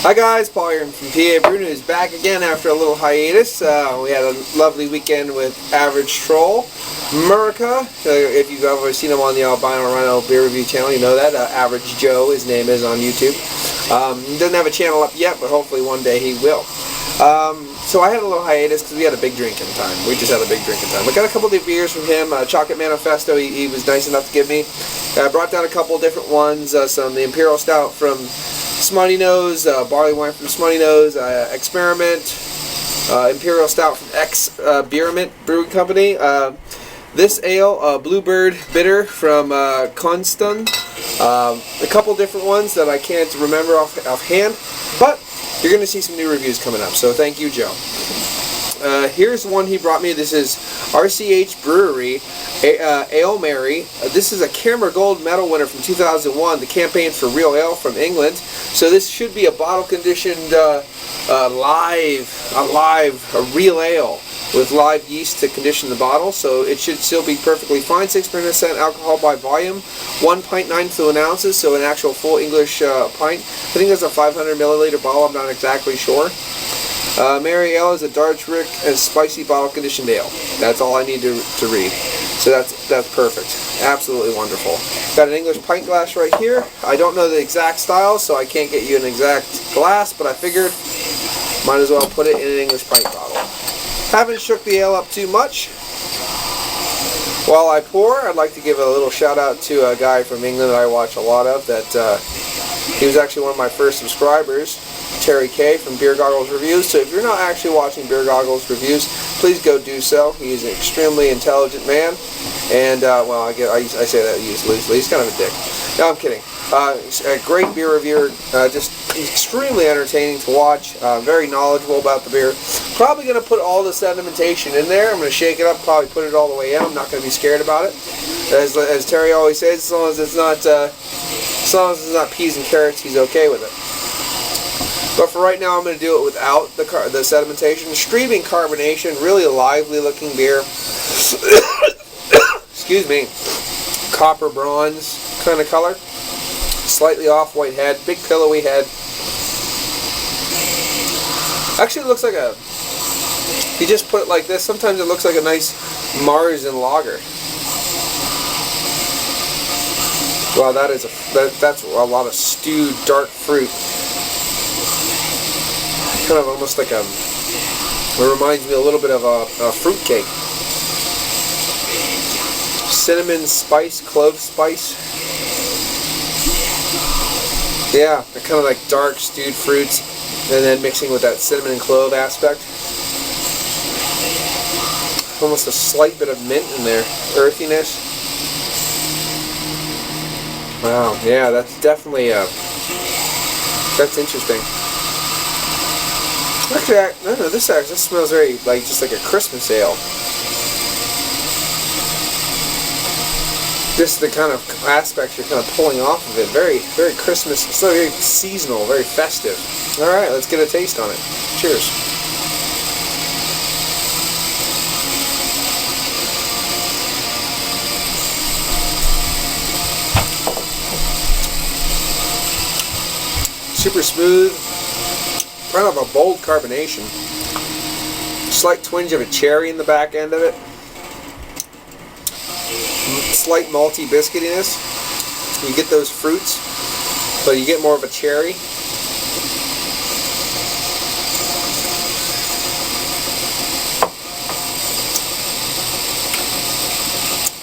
Hi guys, Paul here from PABrewNews, back again after a little hiatus. We had a lovely weekend with Average Troll, America. If you've ever seen him on the Albino Rhino Beer Review channel, you know that. Average Joe, his name is on YouTube. He doesn't have a channel up yet, but hopefully one day he will. So I had a little hiatus because we had a big drinking time. We just had a big drinking time. I got a couple of beers from him. Chocolate Manifesto, he was nice enough to give me. I brought down a couple of different ones. Some the Imperial Stout from Smutty Nose, barley wine from Smutty Nose, Experiment, Imperial Stout from Beerment Brewing Company. This ale, Bluebird Bitter from Constan. A couple different ones that I can't remember offhand, but you're going to see some new reviews coming up, so thank you, Joe. Here's one he brought me. This is RCH Brewery Ale Mary. This is a Camera Gold Medal winner from 2001, the campaign for Real Ale from England. So this should be a bottle-conditioned, a real ale with live yeast to condition the bottle. So it should still be perfectly fine. 6% alcohol by volume, 1 pint 9 fluid ounces, so an actual full English pint. I think that's a 500 milliliter bottle. I'm not exactly sure. Mary Ale is a dark, rich, and spicy bottle-conditioned ale. That's all I need to read. So that's perfect. Absolutely wonderful. Got an English pint glass right here. I don't know the exact style, so I can't get you an exact glass, but I figured might as well put it in an English pint bottle. Haven't shook the ale up too much. While I pour, I'd like to give a little shout out to a guy from England that I watch a lot of. He was actually one of my first subscribers, Terry K from Beer Goggles Reviews. So if you're not actually watching Beer Goggles Reviews, please go do so. He's an extremely intelligent man, and well, I say that loosely. He's kind of a dick. No, I'm kidding. He's a great beer reviewer, just extremely entertaining to watch. Very knowledgeable about the beer. Probably going to put all the sedimentation in there. I'm going to shake it up, probably put it all the way in. I'm not going to be scared about it. As Terry always says, as long as it's not peas and carrots, he's okay with it. But for right now, I'm going to do it without the sedimentation. Streaming carbonation, really lively looking beer. Excuse me. Copper bronze kind of color. Slightly off-white head, big pillowy head. Actually, it looks like if you just put it like this, sometimes it looks like a nice Marzen lager. Wow, that's a lot of stewed dark fruit. Kind of almost like it reminds me a little bit of a fruit cake. Cinnamon spice, clove spice. Yeah, they're kind of like dark stewed fruits, and then mixing with that cinnamon and clove aspect. Almost a slight bit of mint in there, earthiness. Wow, yeah, that's definitely that's interesting. Actually, I don't know, this smells very just like a Christmas ale. Just the kind of aspects you're kind of pulling off of it. Very, very Christmas. It's very seasonal, very festive. Alright, let's get a taste on it. Cheers. Super smooth. Kind of a bold carbonation. Slight twinge of a cherry in the back end of it. Slight malty biscuitiness. You get those fruits, but you get more of a cherry.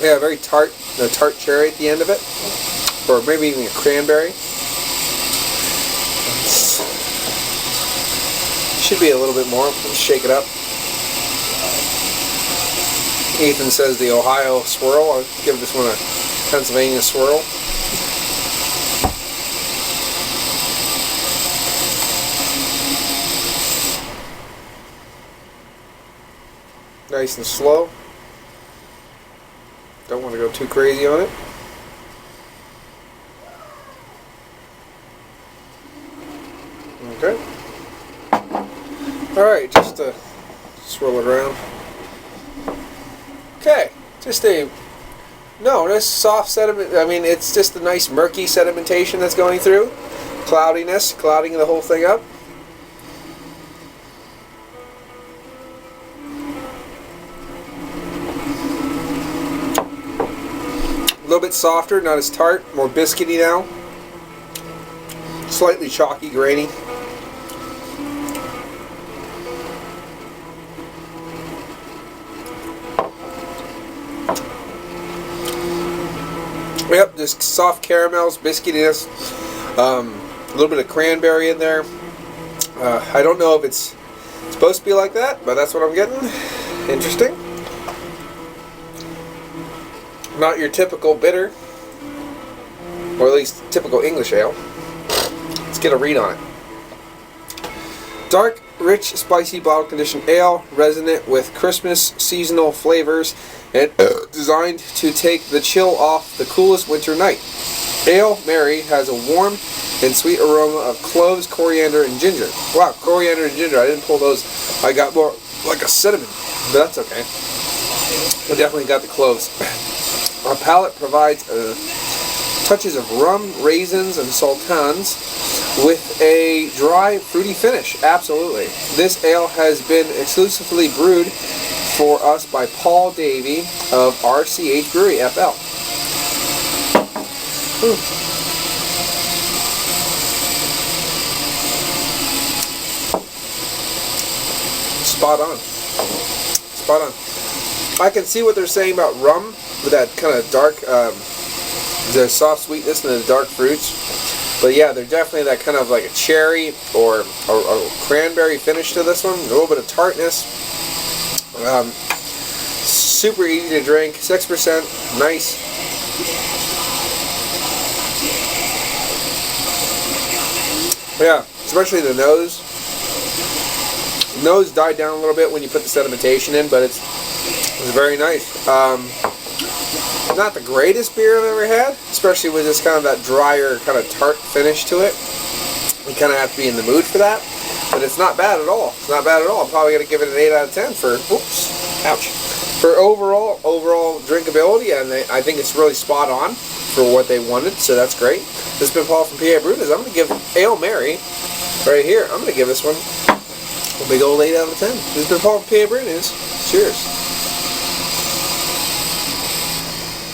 Yeah, very tart, a tart cherry at the end of it, or maybe even a cranberry. Should be a little bit more. Let's shake it up. Ethan says the Ohio swirl. I'll give this one a Pennsylvania swirl. Nice and slow. Don't want to go too crazy on it. Okay. Alright, just swirl it around. Okay, just this soft sediment. I mean, it's just a nice murky sedimentation that's going through. cloudiness, clouding the whole thing up. A little bit softer, not as tart, more biscuity now. Slightly chalky, grainy. Yep, just soft caramels, biscuitiness, a little bit of cranberry in there. I don't know if it's supposed to be like that, but that's what I'm getting. Interesting. Not your typical bitter, or at least typical English ale. Let's get a read on it. Dark, rich, spicy bottle-conditioned ale, resonant with Christmas seasonal flavors, and designed to take the chill off the coolest winter night. Ale Mary has a warm and sweet aroma of cloves, coriander, and ginger. Wow, coriander and ginger. I didn't pull those. I got more like a cinnamon, but that's okay. I definitely got the cloves. Our palate provides touches of rum, raisins, and sultans with a dry, fruity finish. Absolutely. This ale has been exclusively brewed for us by Paul Davey of RCH Brewery, FL. Spot on. Spot on. I can see what they're saying about rum, with that kind of dark, the soft sweetness and the dark fruits. But yeah, they're definitely that kind of like a cherry or a cranberry finish to this one. A little bit of tartness. Super easy to drink. 6%. Nice. Yeah, especially the nose. The nose died down a little bit when you put the sedimentation in, but it's very nice. Not the greatest beer I've ever had, especially with this kind of that drier, kind of tart finish to it. You kind of have to be in the mood for that, but it's not bad at all. It's not bad at all. I'm probably going to give it an 8 out of 10 for, for overall drinkability, and I think it's really spot on for what they wanted, so that's great. This has been Paul from PABrewNews. I'm going to give Ale Mary, right here, I'm going to give this one a big old 8 out of 10. This has been Paul from PABrewNews. Cheers.